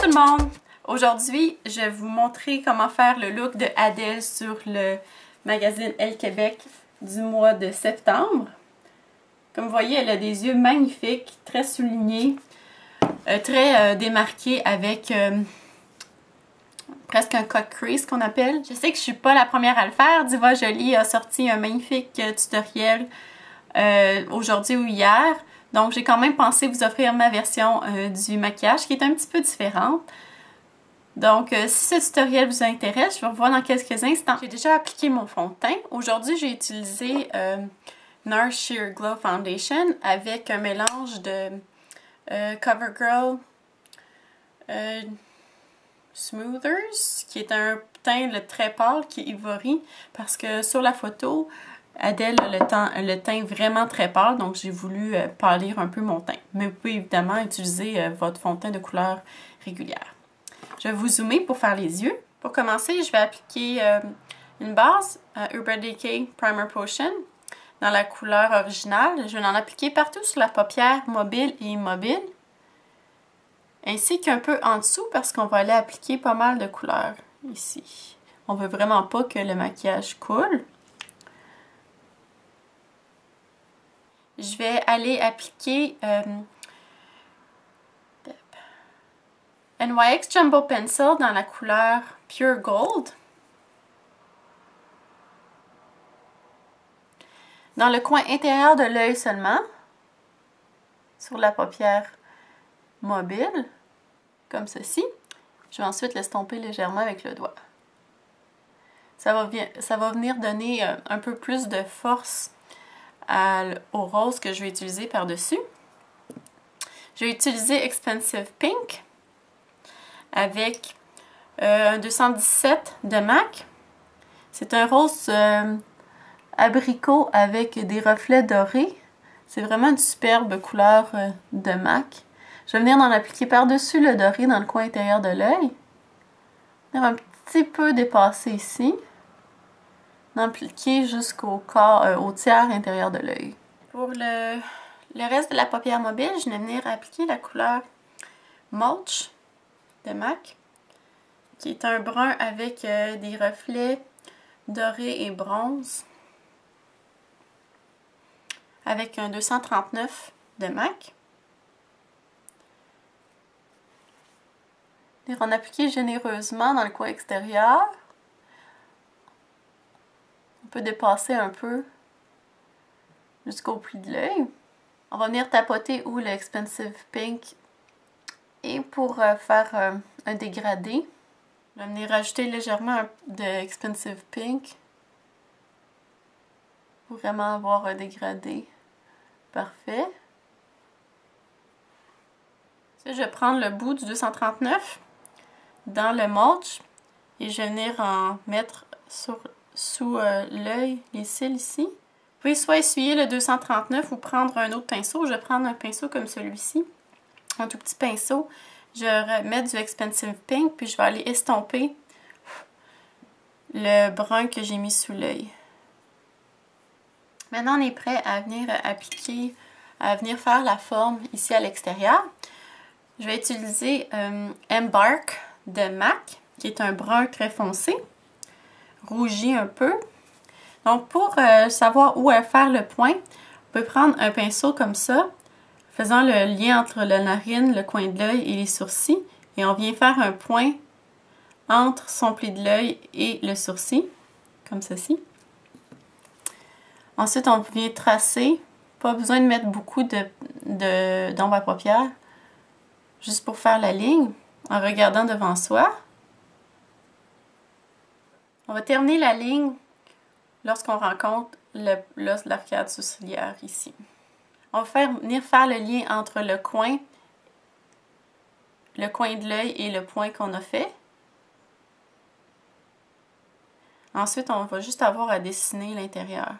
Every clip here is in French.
tout le monde! Aujourd'hui, je vais vous montrer comment faire le look de Adèle sur le magazine Elle Québec du mois de septembre. Comme vous voyez, elle a des yeux magnifiques, très soulignés, très démarqués avec presque un cut crease qu'on appelle. Je sais que je suis pas la première à le faire. Diva Jolie a sorti un magnifique tutoriel aujourd'hui ou hier. Donc, j'ai quand même pensé vous offrir ma version du maquillage qui est un petit peu différente. Donc, si ce tutoriel vous intéresse, je vais vous revoir dans quelques instants. J'ai déjà appliqué mon fond de teint. Aujourd'hui, j'ai utilisé NARS Sheer Glow Foundation avec un mélange de CoverGirl Smoothers, qui est un teint très pâle, qui est ivory, parce que sur la photo, Adèle a le teint vraiment très pâle, donc j'ai voulu pâlir un peu mon teint. Mais vous pouvez évidemment utiliser votre fond de teint de couleur régulière. Je vais vous zoomer pour faire les yeux. Pour commencer, je vais appliquer une base Urban Decay Primer Potion dans la couleur originale. Je vais en appliquer partout sur la paupière mobile et immobile, ainsi qu'un peu en dessous parce qu'on va aller appliquer pas mal de couleurs ici. On veut vraiment pas que le maquillage coule. Je vais aller appliquer NYX Jumbo Pencil dans la couleur Pure Gold. Dans le coin intérieur de l'œil seulement, sur la paupière mobile, comme ceci. Je vais ensuite l'estomper légèrement avec le doigt. Ça va venir donner un peu plus de force au rose que je vais utiliser par-dessus. Je vais utiliser Expensive Pink avec un 217 de MAC. C'est un rose abricot avec des reflets dorés. C'est vraiment une superbe couleur de MAC. Je vais venir en appliquer par-dessus le doré dans le coin intérieur de l'œil. Un petit peu dépasser ici. En appliquer jusqu'au au tiers intérieur de l'œil. Pour le reste de la paupière mobile, je vais venir appliquer la couleur Mulch de MAC, qui est un brun avec des reflets dorés et bronze, avec un 239 de MAC. Et en appliquer généreusement dans le coin extérieur. On peut dépasser un peu jusqu'au pli de l'œil. On va venir tapoter où le Expensive Pink. Et pour faire un dégradé, je vais venir rajouter légèrement de Expensive Pink pour vraiment avoir un dégradé parfait. Je vais prendre le bout du 239 dans le mulch et je vais venir en mettre sous l'œil, les cils ici. Vous pouvez soit essuyer le 239 ou prendre un autre pinceau. Je vais prendre un pinceau comme celui-ci, un tout petit pinceau. Je vais remettre du Expensive Pink puis je vais aller estomper le brun que j'ai mis sous l'œil. Maintenant, on est prêt à venir appliquer, à venir faire la forme ici à l'extérieur. Je vais utiliser Embark de MAC, qui est un brun très foncé, rougi un peu. Donc, pour savoir où faire le point, on peut prendre un pinceau comme ça, faisant le lien entre la narine, le coin de l'œil et les sourcils. Et on vient faire un point entre son pli de l'œil et le sourcil, comme ceci. Ensuite, on vient tracer. Pas besoin de mettre beaucoup d'ombre à paupières, juste pour faire la ligne, en regardant devant soi. On va terminer la ligne lorsqu'on rencontre l'os de l'arcade sourcilière ici. On va venir faire le lien entre le coin de l'œil et le point qu'on a fait. Ensuite, on va juste avoir à dessiner l'intérieur.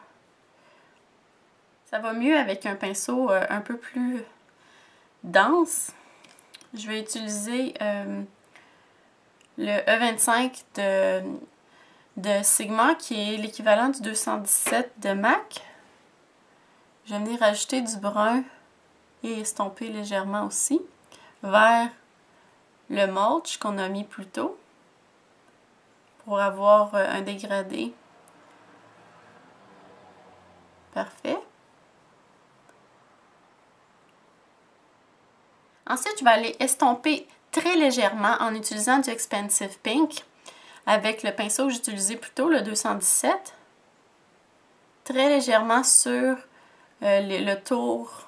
Ça va mieux avec un pinceau un peu plus dense. Je vais utiliser le E25 de Sigma, qui est l'équivalent du 217 de MAC. Je vais venir ajouter du brun et estomper légèrement aussi vers le mulch qu'on a mis plus tôt pour avoir un dégradé parfait. Ensuite, je vais aller estomper très légèrement en utilisant du Expensive Pink avec le pinceau que j'ai utilisé plus tôt, le 217. Très légèrement sur le tour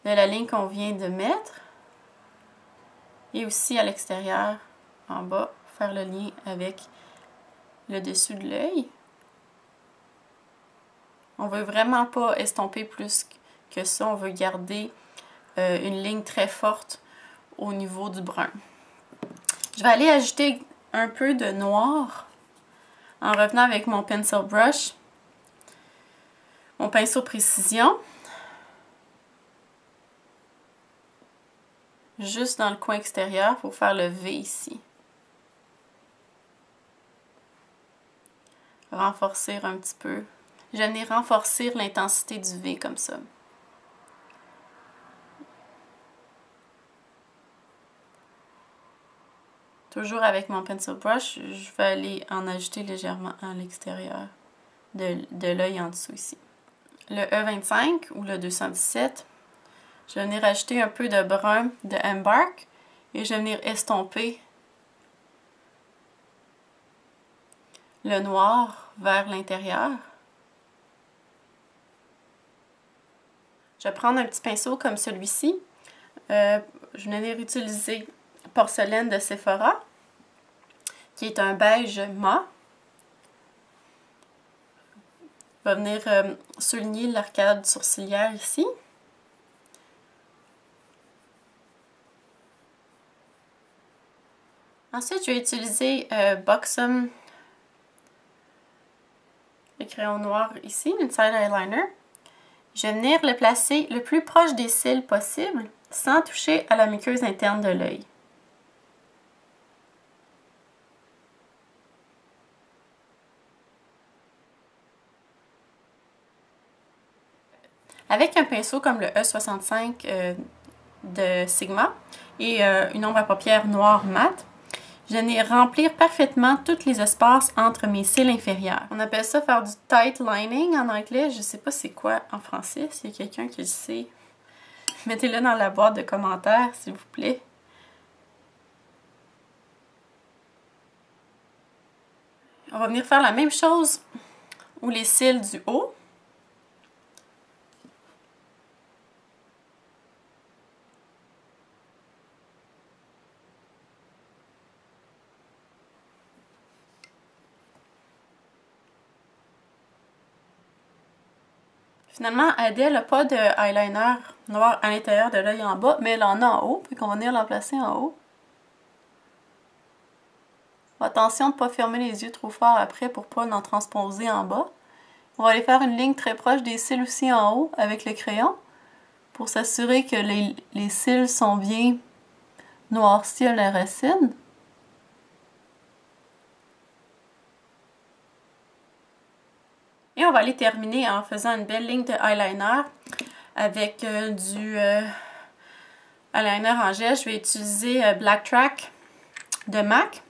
de la ligne qu'on vient de mettre. Et aussi à l'extérieur, en bas, faire le lien avec le dessus de l'œil. On ne veut vraiment pas estomper plus que ça. On veut garder une ligne très forte au niveau du brun. Je vais aller ajouter un peu de noir en revenant avec mon pencil brush, mon pinceau précision. Juste dans le coin extérieur pour faire le V ici. Renforcer un petit peu. Je venais renforcer l'intensité du V comme ça. Toujours avec mon pencil brush, je vais aller en ajouter légèrement à l'extérieur de l'œil en dessous ici. Le E25 ou le 217, je vais venir rajouter un peu de brun de Embark et je vais venir estomper le noir vers l'intérieur. Je vais prendre un petit pinceau comme celui-ci. Je vais venir utiliser Porcelaine de Sephora, qui est un beige mat. Je vais venir souligner l'arcade sourcilière ici. Ensuite, je vais utiliser Buxom, le crayon noir ici, l'Inside Eyeliner. Je vais venir le placer le plus proche des cils possible, sans toucher à la muqueuse interne de l'œil. Avec un pinceau comme le E65 de Sigma et une ombre à paupières noire mat, je viens remplir parfaitement tous les espaces entre mes cils inférieurs. On appelle ça faire du tight lining en anglais. Je ne sais pas c'est quoi en français. S'il y a quelqu'un qui le sait, mettez-le dans la boîte de commentaires, s'il vous plaît. On va venir faire la même chose où les cils du haut. Finalement, Adèle n'a pas de eyeliner noir à l'intérieur de l'œil en bas, mais elle en a en haut, puis qu'on va venir l'emplacer en haut. Attention de ne pas fermer les yeux trop fort après pour ne pas en transposer en bas. On va aller faire une ligne très proche des cils aussi en haut avec le crayon pour s'assurer que les cils sont bien noircis à la racine. Et on va aller terminer en faisant une belle ligne de eyeliner avec du eyeliner en gel. Je vais utiliser Black Track de MAC.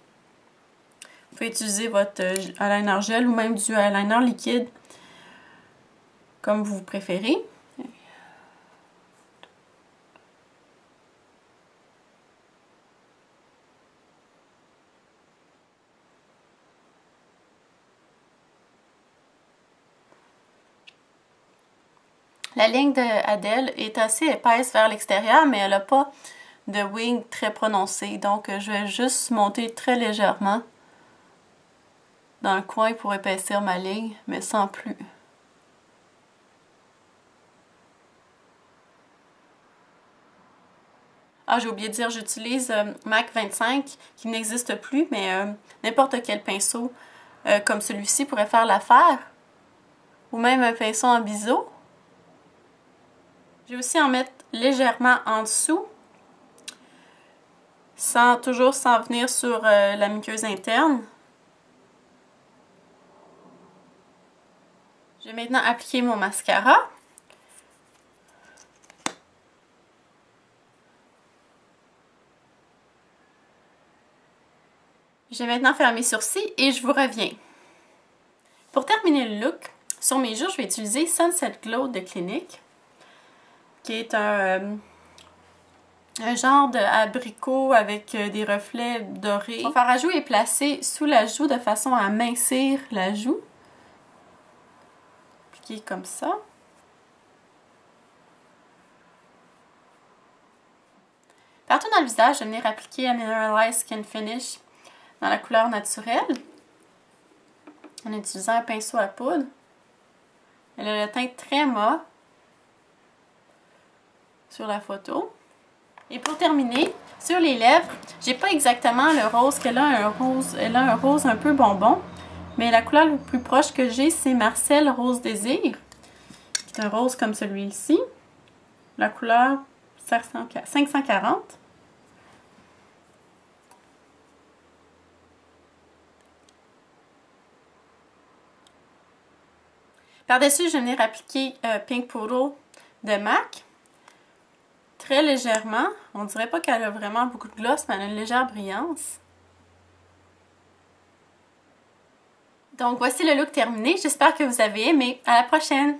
Vous pouvez utiliser votre eyeliner gel ou même du eyeliner liquide comme vous préférez. La ligne d'Adèle est assez épaisse vers l'extérieur, mais elle n'a pas de wing très prononcé. Donc, je vais juste monter très légèrement dans le coin pour épaissir ma ligne, mais sans plus. Ah, j'ai oublié de dire, j'utilise MAC 25 qui n'existe plus, mais n'importe quel pinceau comme celui-ci pourrait faire l'affaire. Ou même un pinceau en biseau. Je vais aussi en mettre légèrement en dessous, toujours sans venir sur la muqueuse interne. Je vais maintenant appliquer mon mascara. Je vais maintenant faire mes sourcils et je vous reviens. Pour terminer le look, sur mes joues, je vais utiliser Sunset Glow de Clinique, qui est un genre d'abricot avec des reflets dorés. Mon fard à joues est placé sous la joue de façon à amincir la joue. Appliqué comme ça. Partout dans le visage, je vais venir appliquer un Mineralized Skin Finish dans la couleur naturelle, en utilisant un pinceau à poudre. Elle a le teint très mat sur la photo. Et pour terminer, sur les lèvres, j'ai pas exactement le rose qu'elle a, elle a un rose un peu bonbon, mais la couleur la plus proche que j'ai, c'est Marcel Rose Désir, qui est un rose comme celui-ci. La couleur 540. Par-dessus, je vais venir appliquer Pink Poodle de MAC. Très légèrement. On dirait pas qu'elle a vraiment beaucoup de gloss, mais elle a une légère brillance. Donc, voici le look terminé. J'espère que vous avez aimé. À la prochaine!